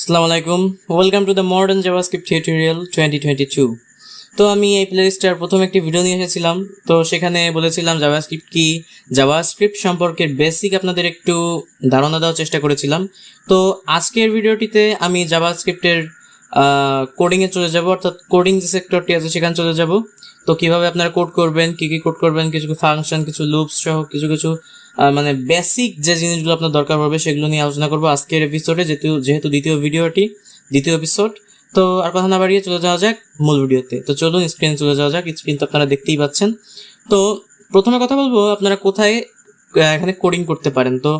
আসসালামু আলাইকুম, welcome to the modern JavaScript tutorial 2022। তো আমি এই প্লেলিস্টের প্রথম একটি ভিডিও নিয়ে এসেছিলাম। তো সেখানে বলেছিলাম জাভাস্ক্রিপ্ট কি, জাভাস্ক্রিপ্ট সম্পর্কে বেসিক আপনাদের একটু ধারণা দেওয়ার চেষ্টা করেছিলাম। তো আজকের ভিডিওটিতে আমি জাভাস্ক্রিপ্টের কোডিংয়ে চলে যাব, অর্থাৎ কোডিং যে সেক্টরটি আছে সেখানে চলে যাব। তো কিভাবে আপনারা কোড করবেন, কি কোড করবেন, কিছু ফাংশন, কিছু লুপস সহ কিছু মানে বেসিক যে জিনিসগুলো আপনার দরকার পড়বে সেগুলো নিয়ে আলোচনা করবো আজকের এপিসোডে, যেহেতু দ্বিতীয় এপিসোড। তো আর কথা না বাড়িয়ে চলে যাওয়া যাক মূল ভিডিওতে। তো চলুন স্ক্রিনে চলে যাওয়া যাক। স্ক্রিন তো আপনারা দেখতেই পাচ্ছেন। তো প্রথমে কথা বলবো আপনারা কোথায় এখানে কোডিং করতে পারেন। তো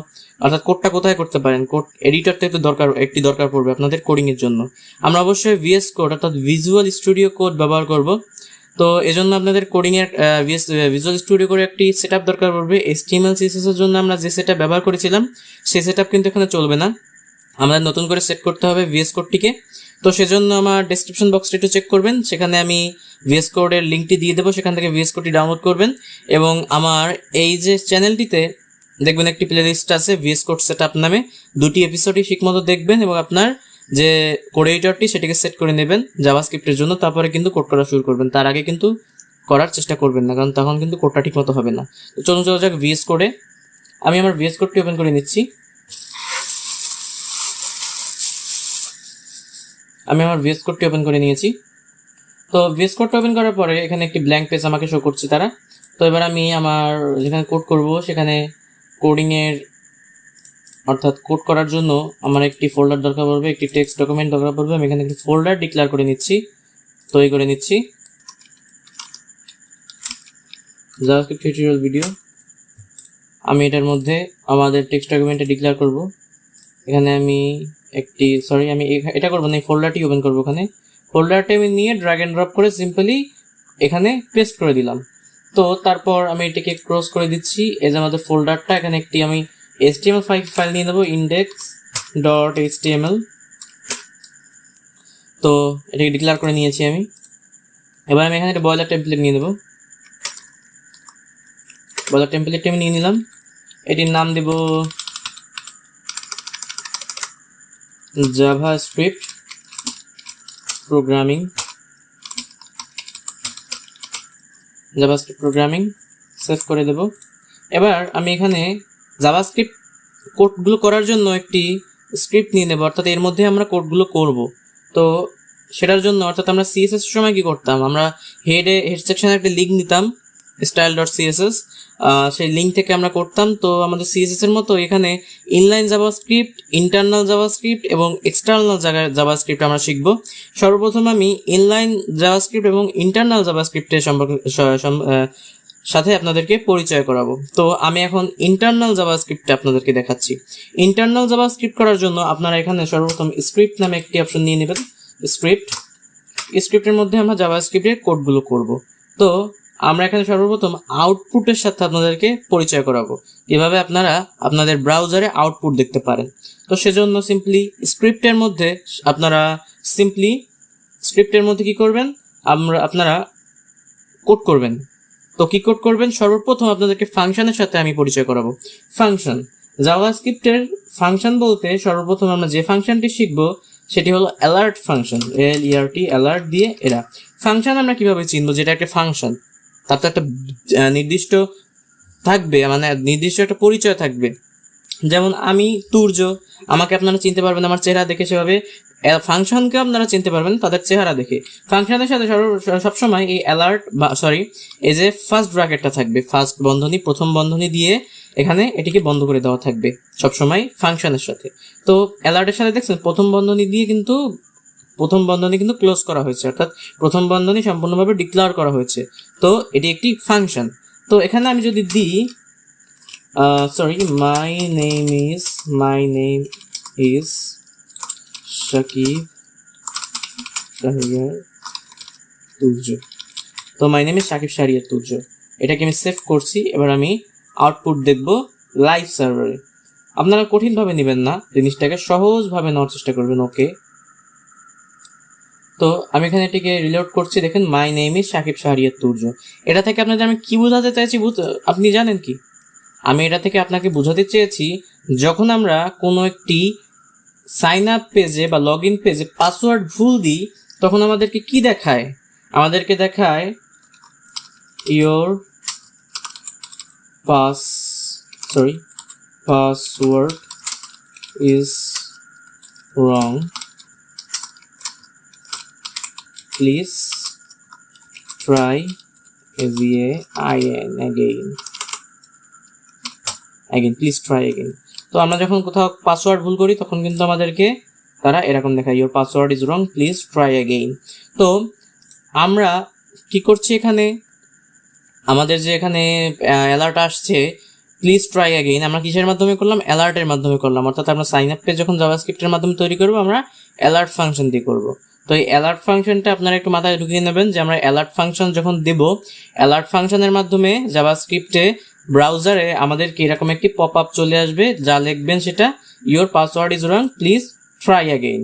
অর্থাৎ কোডটা কোথায় করতে পারেন, কোড এডিটরটা একটি দরকার পড়বে আপনাদের কোডিং এর জন্য। আমরা অবশ্যই ভিএস কোড অর্থাৎ ভিজুয়াল স্টুডিও কোড ব্যবহার করব। তো এজন্য আপনাদের কোডিং এর ভিজুয়াল স্টুডিও করে একটি সেটআপ দরকার পড়বে। HTML CSS এর জন্য আমরা যে সেটআপ ব্যবহার করেছিলাম সেই সেটআপ কিন্তু এখানে চলবে না, আমাদের নতুন করে সেট করতে হবে ভিএস কোডটিকে। তো সেজন্য আমার ডেসক্রিপশন বক্সটা একটু চেক করবেন, সেখানে আমি ভিএস কোডের লিঙ্কটি দিয়ে দেবো, সেখান থেকে ভিএস কোডটি ডাউনলোড করবেন। এবং আমার এই যে চ্যানেলটিতে দেখবেন একটি প্লেলিস্ট আছে ভিএস কোড সেটআপ নামে, 2টি এপিসোডই ঠিকমতো দেখবেন এবং আপনার যে কোড এডিটরটি সেটিকে সেট করে নেবেন জাভাস্ক্রিপ্টের জন্য। তারপরে কিন্তু কোড করা শুরু করবেন, তার আগে কিন্তু করার চেষ্টা করবেন না, কারণ তখন কিন্তু কোডটা ঠিকমতো হবে না। তো চলুন চলে যাক ভিএস কোডে। আমি আমার ভিএস কোডটি ওপেন করে নিচ্ছি। আমি আমার ভিএস কোডটি ওপেন করে নিয়েছি। তো ভিএস কোডটা ওপেন করার পরে এখানে একটি ব্ল্যাঙ্ক পেজ আমাকে শো করছে তারা। তো এবার আমি আমার যেখানে কোড করব সেখানে কোডিংয়ের অর্থাৎ কোড করার জন্য আমার একটি ফোল্ডার দরকার পড়বে, একটি টেক্সট ডকুমেন্ট দরকার পড়বে। আমি এখানে একটি ফোল্ডার ডিক্লেয়ার করে নিচ্ছি, তৈরি করে নিচ্ছি জাভাস্ক্রিপ্ট টিউটোরিয়াল ভিডিও। আমি এটার মধ্যে আমাদের টেক্সট ডকুমেন্টে ডিক্লেয়ার করব। এখানে আমি আমি এটা করবো না, এই ফোল্ডারটি ওপেন করবো। এখানে ফোল্ডারটা আমি নিয়ে ড্র্যাগ এন্ড ড্রপ করে সিম্পলি এখানে পেস্ট করে দিলাম। তো তারপর আমি এটাকে ক্রস করে দিচ্ছি। এই যে আমাদের ফোল্ডারটা, এখানে একটি আমি HTML ফাইল নিয়ে নেবো, index.html। তো এটাকে ডিক্লেয়ার করে নিয়েছি আমি। এবার আমি এখানে একটা বয়লার টেমপ্লেট নিয়ে নেবো। বয়লার টেমপ্লেটটি আমি নিয়ে নিলাম। এটির নাম দেব জাভাস্ক্রিপ্ট প্রোগ্রামিং। সেভ করে দেব। এবার আমি এখানে জাভাস্ক্রিপ্ট কোডগুলো করার জন্য একটি স্ক্রিপ্ট নিয়ে নেব, অর্থাৎ এর মধ্যে আমরা কোডগুলো করব। তো সেটার জন্য অর্থাৎ আমরা CSS এর সময় কি করতাম, আমরা হেড সেকশনে একটা লিঙ্ক নিতাম style.css, সেই লিঙ্ক থেকে আমরা করতাম। তো আমাদের CSS এর মতো এখানে ইনলাইন জাভাস্ক্রিপ্ট, ইন্টারনাল জাভাস্ক্রিপ্ট এবং এক্সটার্নাল জাভাস্ক্রিপ্ট আমরা শিখব। সর্বপ্রথম আমি ইনলাইন জাভাস্ক্রিপ্ট এবং ইন্টারনাল জাভাস্ক্রিপ্টের সাথে আপনাদেরকে পরিচয় করাবো। তো আমি এখন ইন্টারনাল জাভাস্ক্রিপ্ট আপনাদেরকে দেখাচ্ছি। ইন্টারনাল জাভাস্ক্রিপ্ট করার জন্য আপনারা এখানে সর্বপ্রথম স্ক্রিপ্ট নামে একটি অপশন নিয়ে নেবেন। স্ক্রিপ্টের মধ্যে আমরা জাভাস্ক্রিপ্টের কোডগুলো করব। তো আমরা এখানে সর্বপ্রথম আউটপুটের সাথে আপনাদেরকে পরিচয় করাবো, কিভাবে আপনারা আপনাদের ব্রাউজারে আউটপুট দেখতে পারেন। তো সেজন্য স্ক্রিপ্টের মধ্যে কি করবেন, আপনারা কোড করবেন। তো কি কোড করবেন, সর্বপ্রথম আপনাদেরকে ফাংশনের সাথে আমি পরিচয় করাবো। ফাংশন, জাভাস্ক্রিপ্টের ফাংশন বলতে সর্বপ্রথম আমরা যে ফাংশনটি শিখব সেটি হলো অ্যালার্ট ফাংশন, ALERT, অ্যালার্ট দিয়ে এরা। ফাংশন আমরা কিভাবে চিনবো, যেটা একটা ফাংশন তার তো একটা নির্দিষ্ট থাকবে, মানে নির্দিষ্ট একটা পরিচয় থাকবে। যেমন আমি তুর্য, আমাকে আপনারা চিনতে পারবেন আমার চেহারা দেখে, সেভাবে ফাংশনকে আপনারা চিনতে পারবেন তাদের চেহারা দেখে। ফাংশনের সাথে সবসময় এই এই যে ফার্স্ট ব্র্যাকেটটা থাকবে, ফার্স্ট বন্ধনী, প্রথম বন্ধনী দিয়ে এখানে এটিকে বন্ধ করে দেওয়া থাকবে সবসময় ফাংশনের সাথে। তো অ্যালার্টের সাথে দেখছেন প্রথম বন্ধনী কিন্তু ক্লোজ করা হয়েছে, অর্থাৎ প্রথম বন্ধনী সম্পূর্ণভাবে ডিক্লেয়ার করা হয়েছে। তো এটি একটি ফাংশন। তো এখানে আমি যদি দিই my name is Shakib Shahriar Turzo। তো my name is Shakib Shahriar Turzo, এটাকে আমি সেভ করছি। এবার আমি আউটপুট দেখব লাইভ সার্ভারে। আপনারা কঠিনভাবে নেবেন না, জিনিসটাকে সহজভাবে নেওয়ার চেষ্টা করবেন। ওকে, তো আমি এখানে এটিকে রিলোড করছি। দেখেন my name is Shakib Shahriar Turzo. এটা থেকে আপনাদের আমি কি বোঝাতে চাইছি আপনি জানেন কি? আমি এটা থেকে আপনাকে বোঝাতে চেয়েছি, যখন আমরা কোনো একটি সাইন আপ পেজে বা লগ ইন পেজে পাসওয়ার্ড ভুল দিই তখন আমাদেরকে কি দেখায়? আমাদেরকে দেখায় your password is wrong, please try again please try again। তো আমরা যখন কোথাও পাসওয়ার্ড ভুল করি তখন কিন্তু আমাদেরকে তারা এরকম দেখায় your password is wrong, please try again। তো আমরা কি করছি এখানে, আমাদের যে এখানে অ্যালার্ট আসছে প্লিজ ট্রাই again, আমরা কিসের মাধ্যমে করলাম? অ্যালার্টের মাধ্যমে করলাম। অর্থাৎ আমরা সাইন আপ পেজ যখন জাভাস্ক্রিপ্টের মাধ্যমে তৈরি করবো আমরা অ্যালার্ট ফাংশন দিয়ে করব। তো এই অ্যালার্ট ফাংশনটা আপনারা একটু মাথায় ঢুকিয়ে নেবেন যে আমরা অ্যালার্ট ফাংশন যখন দেব, অ্যালার্ট ফাংশনের মাধ্যমে জাভাস্ক্রিপ্টে ব্রাউজারে আমাদেরকে এরকম একটি পপ আপ চলে আসবে, যা লিখবেন সেটা your password is wrong, please try again।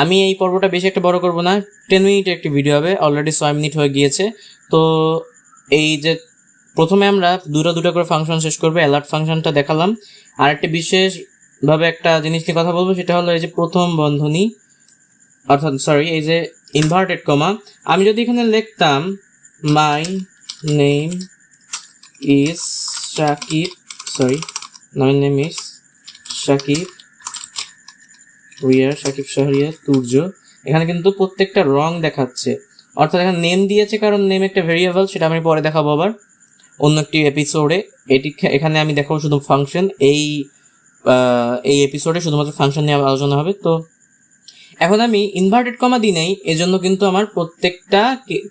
আমি এই পর্বটা বেশি একটা বড় করব না, 10 মিনিটের একটি ভিডিও হবে, অলরেডি 6 মিনিট হয়ে গিয়েছে। তো এই যে প্রথমে আমরা দুটো করে ফাংশন শেষ করবো, অ্যালার্ট ফাংশনটা দেখালাম। আর একটা বিশেষভাবে একটা জিনিস নিয়ে কথা বলবো, সেটা হলো এই যে প্রথম বন্ধনী, অর্থাৎ এই যে ইনভার্টেড কমা। আমি যদি এখানে লিখতাম my name is Shakib, Shakib Shahriar Turzo, এখানে কিন্তু প্রত্যেকটা রং দেখাচ্ছে। অর্থাৎ এখানে নেম দিয়েছে কারণ নেম একটা ভেরিয়েবল, সেটা আমি পরে দেখাবো আবার অন্য একটি এপিসোডে। এখানে আমি দেখাবো শুধু ফাংশন। এই এপিসোডে শুধুমাত্র ফাংশন নিয়ে আলোচনা হবে। তো এখন আমি ইনভার্টেড কমা দিই নাই, এজন্য কিন্তু আমার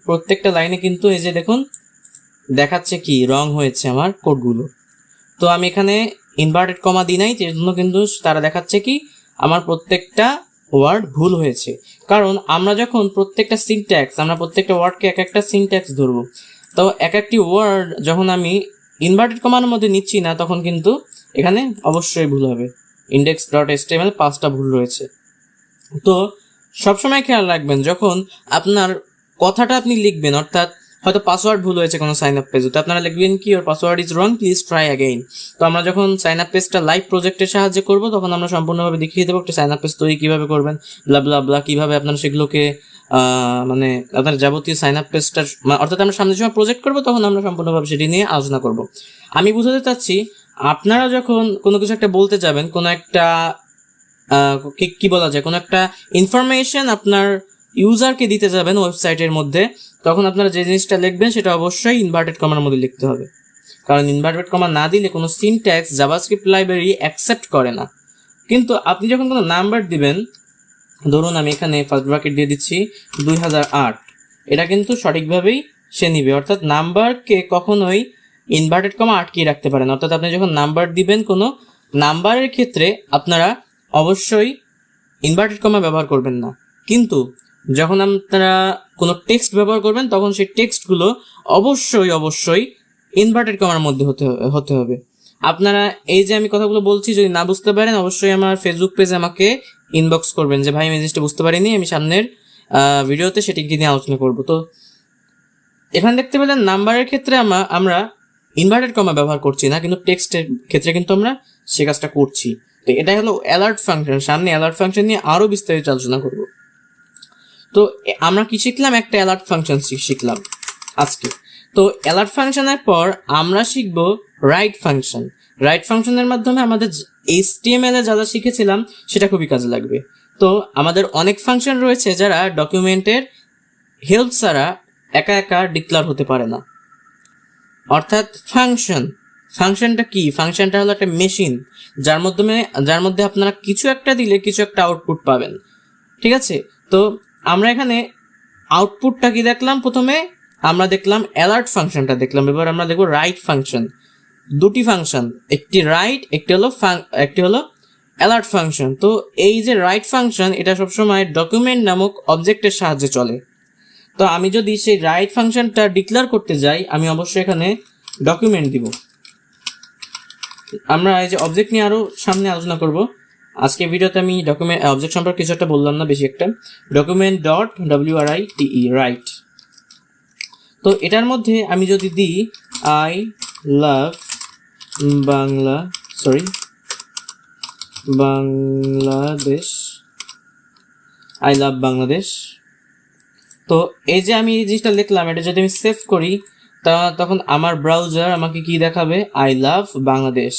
প্রত্যেকটা লাইনে কিন্তু এই যে দেখুন দেখাচ্ছে কি রং হয়েছে আমার কোডগুলো। তো আমি এখানে ইনভার্টেড কমা দিই নাই, এর জন্য কিন্তু তারা দেখাচ্ছে কি আমার প্রত্যেকটা ওয়ার্ড ভুল হয়েছে। কারণ আমরা যখন প্রত্যেকটা ওয়ার্ডকে এক একটা সিনট্যাক্স ধরবো, তো এক একটি ওয়ার্ড যখন আমি ইনভার্টেড কমার মধ্যে নিচ্ছি না, তখন কিন্তু এখানে অবশ্যই ভুল হবে। index.html 5টা ভুল রয়েছে। তো সবসময় খেয়াল রাখবেন যখন আপনার কথাটা আপনি লিখবেন, অর্থাৎ হয়তো পাসওয়ার্ড ভুল হয়েছে কোনো সাইন আপ পেজে, তো আপনারা লিখবেন কি your password is wrong, please try again। তো আমরা যখন সাইন আপ পেজটা লাইভ প্রজেক্টের সাহায্যে করবো, তখন আমরা সম্পূর্ণভাবে দেখিয়ে দেবো একটা সাইন আপ পেজ তৈরি কীভাবে করবেন, ব্লা কীভাবে আপনারা সেগুলোকে মানে আপনার যাবতীয় সাইন আপ পেজটার, অর্থাৎ আমরা সামনের সময় প্রজেক্ট করবো, তখন আমরা সম্পূর্ণভাবে সেটি নিয়ে আলোচনা করব। আমি বুঝাতে চাচ্ছি, আপনারা যখন কোনো কিছু একটা বলতে যাবেন, কোনো একটা কি বলা যায়, কোনো একটা ইনফরমেশন আপনার ইউজারকে দিতে যাবেন ওয়েবসাইটের মধ্যে, তখন আপনারা যে জিনিসটা লিখবেন সেটা অবশ্যই ইনভার্টেড কমার মধ্যে লিখতে হবে। কারণ ইনভার্টেড কমা না দিলে কোনো সিনট্যাক্স জাভাস্ক্রিপ্ট লাইব্রেরি অ্যাকসেপ্ট করে না। কিন্তু আপনি যখন কোনো নাম্বার দিবেন, ধরুন আমি এখানে ফার্স্ট ব্র্যাকেট দিয়ে দিচ্ছি 2008, এটা কিন্তু সঠিকভাবেই সে নিবে। অর্থাৎ নাম্বারকে কখনোই ইনভার্টেড কমা আটকিয়ে রাখতে পারেন। অর্থাৎ আপনি যখন নাম্বার দিবেন, কোনো নাম্বারের ক্ষেত্রে আপনারা অবশ্যই ইনভার্টেড কমা ব্যবহার করবেন না। কিন্তু যখন আপনারা কোনো টেক্সট ব্যবহার করবেন, তখন সেই টেক্সটগুলো অবশ্যই ইনভার্টেড কমার মধ্যে হতে হবে। আপনারা এই যে আমি কথাগুলো বলছি, যদি না বুঝতে পারেন অবশ্যই আমার ফেসবুক পেজে আমাকে ইনবক্স করবেন যে ভাই আমি জিনিসটা বুঝতে পারিনি, আমি সামনের ভিডিওতে সেটি নিয়ে আলোচনা করব। তো এখানে দেখতে পেলেন নাম্বারের ক্ষেত্রে আমরা ইনভার্টেড কমা ব্যবহার করছি না, কিন্তু টেক্সটের ক্ষেত্রে কিন্তু আমরা সে কাজটা করছি। তো এটাই হলো অ্যালার্ট ফাংশন। সামনে অ্যালার্ট ফাংশন নিয়ে আরও বিস্তারিত আলোচনা করব। তো আমরা কি শিখলাম? একটা অ্যালার্ট ফাংশন শিখলাম আজকে। তো অ্যালার্ট ফাংশনের পর আমরা শিখব রাইট ফাংশন। রাইট ফাংশনের মাধ্যমে আমাদের HTML এ যা শিখেছিলাম সেটা খুবই কাজে লাগবে। তো আমাদের অনেক ফাংশন রয়েছে যারা ডকুমেন্টের হেল্প ছাড়া একা ডিক্লেয়ার হতে পারে না। অর্থাৎ ফাংশনটা কি? ফাংশনটা হলো একটা মেশিন যার মধ্যে আপনারা কিছু একটা দিলে কিছু একটা আউটপুট পাবেন। ঠিক আছে? তো আমরা এখানে আউটপুটটা কি দেখলাম? প্রথমে আমরা দেখলাম অ্যালার্ট ফাংশনটা দেখলাম, এবার আমরা দেখব রাইট ফাংশন। দুটি ফাংশন, একটি রাইট, একটি হলো অ্যালার্ট ফাংশন। তো এই যে রাইট ফাংশন, এটা সবসময় ডকুমেন্ট নামক অবজেক্টের সাহায্যে চলে। তো আমি যদি সেই রাইট ফাংশনটা ডিক্লেয়ার করতে যাই, আমি অবশ্যই এখানে ডকুমেন্ট দিব। আমরা এই যে অবজেক্ট নিয়ে আরো সামনে আলোচনা করব। আজকে ভিডিওতে আমি অবজেক্ট সম্পর্কে কিছু একটা বললাম না, বেশি একটা। Document dot WRITE right. তো এটার মধ্যে আমি যদি দিই I love Bangla, Bangladesh, I love Bangladesh. তো এই যে আমি এই জিনিসটা লিখলাম, এটা যদি আমি সেভ করি তখন আমার ব্রাউজার আমাকে কি দেখাবে, আই লাভ বাংলাদেশ,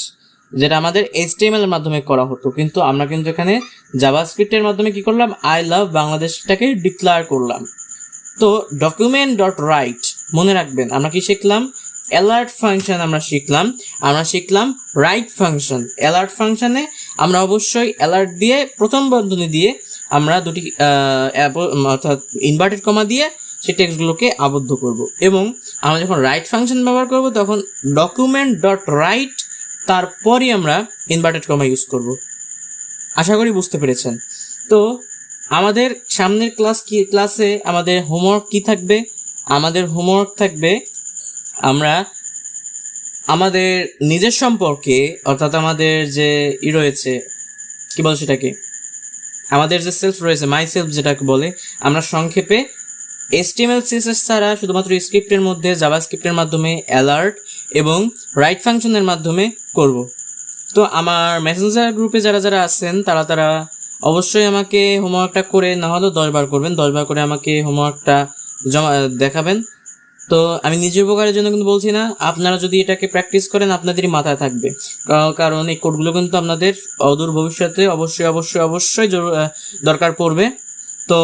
যেটা আমাদের HTML এর মাধ্যমে করা হতো, কিন্তু আমরা কিন্তু এখানে জাভাস্ক্রিপ্টের মাধ্যমে কি করলাম, আই লাভ বাংলাদেশটাকে ডিক্লেয়ার করলাম। তো ডকুমেন্ট ডট রাইট, মনে রাখবেন আমরা কি শিখলাম, অ্যালার্ট ফাংশন আমরা শিখলাম রাইট ফাংশন। অ্যালার্ট ফাংশনে আমরা অবশ্যই অ্যালার্ট দিয়ে প্রথম বন্ধনী দিয়ে আমরা দুটি অর্থাৎ ইনভার্টেড কমা দিয়ে সেই টেক্সটগুলোকে আবদ্ধ করব, এবং আমরা যখন রাইট ফাংশন ব্যবহার করব তখন ডকুমেন্ট ডট রাইট তারপরই আমরা ইনভার্টেড কমা ইউজ করব। আশা করি বুঝতে পেরেছেন। তো আমাদের সামনের ক্লাসে আমাদের হোমওয়ার্ক কি থাকবে, আমাদের হোমওয়ার্ক থাকবে আমরা আমাদের নিজের সম্পর্কে, অর্থাৎ আমাদের যে রয়েছে কি বলে সেটাকে, আমাদের যে সেলফ রয়েছে, মাই সেলফ যেটাকে বলে, আমরা সংক্ষেপে HTML CSS ছাড়া শুধুমাত্র স্ক্রিপ্টের মধ্যে জাভাস্ক্রিপ্টের মাধ্যমে অ্যালার্ট এবং রাইট ফাংশনের মাধ্যমে করব। তো আমার মেসেঞ্জার গ্রুপে যারা আছেন তারা অবশ্যই আমাকে হোমওয়ার্কটা করে, না হলেও 10 বার করবেন, 10 বার করে আমাকে হোমওয়ার্কটা দেখাবেন। তো আমি নিজের উপকারের জন্য কিন্তু বলছি না, আপনারা যদি এটাকে প্র্যাকটিস করেন আপনাদেরই মাথায় থাকবে, কারণ এই কোডগুলো কিন্তু আপনাদের অদূর ভবিষ্যতে অবশ্যই দরকার পড়বে। তো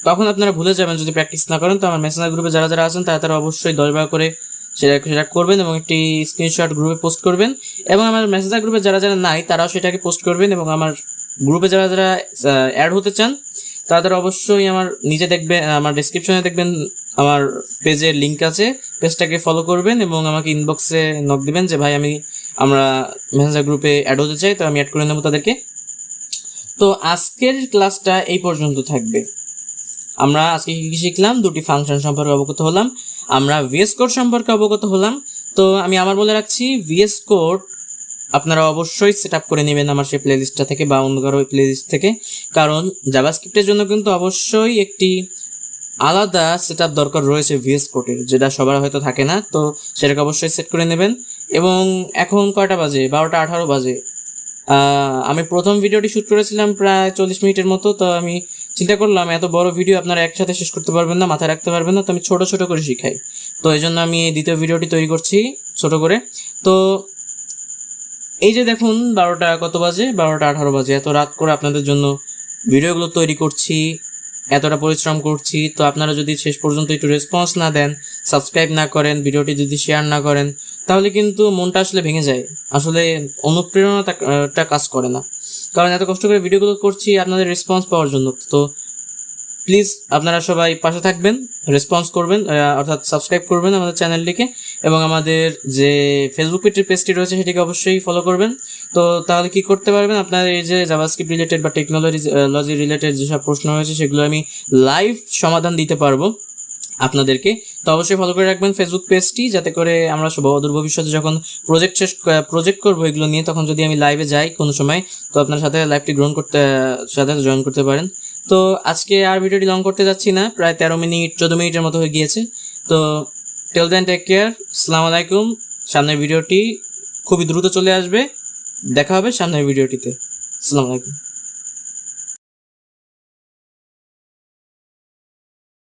তখন আপনারা ভুলে যাবেন যদি প্র্যাকটিস না করেন। তো আমার মেসেঞ্জার গ্রুপে যারা আছেন তারা অবশ্যই 10 বার করে সেটা করবেন এবং একটি স্ক্রিনশট গ্রুপে পোস্ট করবেন, এবং আমার মেসেঞ্জার গ্রুপে যারা নাই তারাও সেটাকে পোস্ট করবেন, এবং আমার গ্রুপে যারা অ্যাড হতে চান তারা অবশ্যই আমার নিচে দেখবেন, আমার ডেসক্রিপশনে দেখবেন আমার পেজের লিঙ্ক আছে, পেজটাকে ফলো করবেন এবং আমাকে ইনবক্সে নক দিবেন যে ভাই আমরা মেসেঞ্জার গ্রুপে অ্যাড হতে চাই, তো আমি অ্যাড করে নেবো তাদেরকে। তো আজকের ক্লাসটা এই পর্যন্ত থাকবে। আমরা আজকে কি শিখলাম, দুটি ফাংশন সম্পর্কে অবগত হলাম, আমরা VS কোড সম্পর্কে অবগত হলাম। তো আমি বলে রাখছি, VS কোড আপনারা অবশ্যই সেট আপ করে নেবেন আমার সেই প্লেলিস্টটা থেকে বা অন্য কারো প্লেলিস্ট থেকে, কারণ জাভাস্ক্রিপ্টের জন্য কিন্তু অবশ্যই একটি আলাদা সেট আপ দরকার রয়েছে VS কোডের, যেটা সবার হয়তো থাকে না। তো সেটাকে অবশ্যই সেট করে নেবেন। এবং এখন কয়টা বাজে, 12:18 বাজে। আমি প্রথম ভিডিওটি শ্যুট করেছিলাম প্রায় 40 মিনিটের মতো। তো আমি চিন্তা করলাম এত বড় ভিডিও আপনারা একসাথে শেষ করতে পারবেন না, মাথায় রাখতে পারবেন না, তো আমি ছোট করে শিখাই। তো এই জন্য আমি দ্বিতীয় ভিডিওটি তৈরি করছি ছোট করে। তো এই যে দেখুন 12টা কত বাজে, 12:18 বাজে। এত রাত করে আপনাদের জন্য ভিডিওগুলো তৈরি করছি, এতটা পরিশ্রম করছি। তো আপনারা যদি শেষ পর্যন্ত একটু রেসপন্স না দেন, সাবস্ক্রাইব না করেন, ভিডিওটি যদি শেয়ার না করেন, তাহলে কিন্তু মনটা আসলে ভেঙে যায়, আসলে অনুপ্রেরণাটা কাজ করে না। কারণ এত কষ্ট করে ভিডিওগুলো করছি আপনাদের রেসপন্স পাওয়ার জন্য। তো প্লিজ আপনারা সবাই পাশে থাকবেন, রেসপন্স করবেন, অর্থাৎ সাবস্ক্রাইব করবেন আমাদের চ্যানেলটিকে, এবং আমাদের যে ফেসবুক পেজটি রয়েছে সেটিকে অবশ্যই ফলো করবেন। তো তাহলে কি করতে পারবেন, আপনার এই যে জাভাস্ক্রিপ্ট রিলেটেড বা টেকনোলজি রিলেটেড যেসব প্রশ্ন হয়েছে সেগুলো আমি লাইভ সমাধান দিতে পারবো আপনাদেরকে। তো অবশ্যই ফলো করে রাখবেন ফেসবুক পেজটি, যাতে করে আমরা সব অদূর ভবিষ্যতে যখন প্রজেক্ট করবো এগুলো নিয়ে, তখন যদি আমি লাইভে যাই কোনো সময়, তো আপনার সাথে লাইভটি সাথে জয়েন করতে পারেন। তো আজকে আর ভিডিওটি লং করতে যাচ্ছি না, প্রায় 14 মিনিটের মতো হয়ে গিয়েছে। তো টিল দেন টেক কেয়ার, আসসালামু আলাইকুম। সামনের ভিডিওটি খুবই দ্রুত চলে আসবে, দেখা হবে সামনের ভিডিওটিতে। আসসালামু আলাইকুম।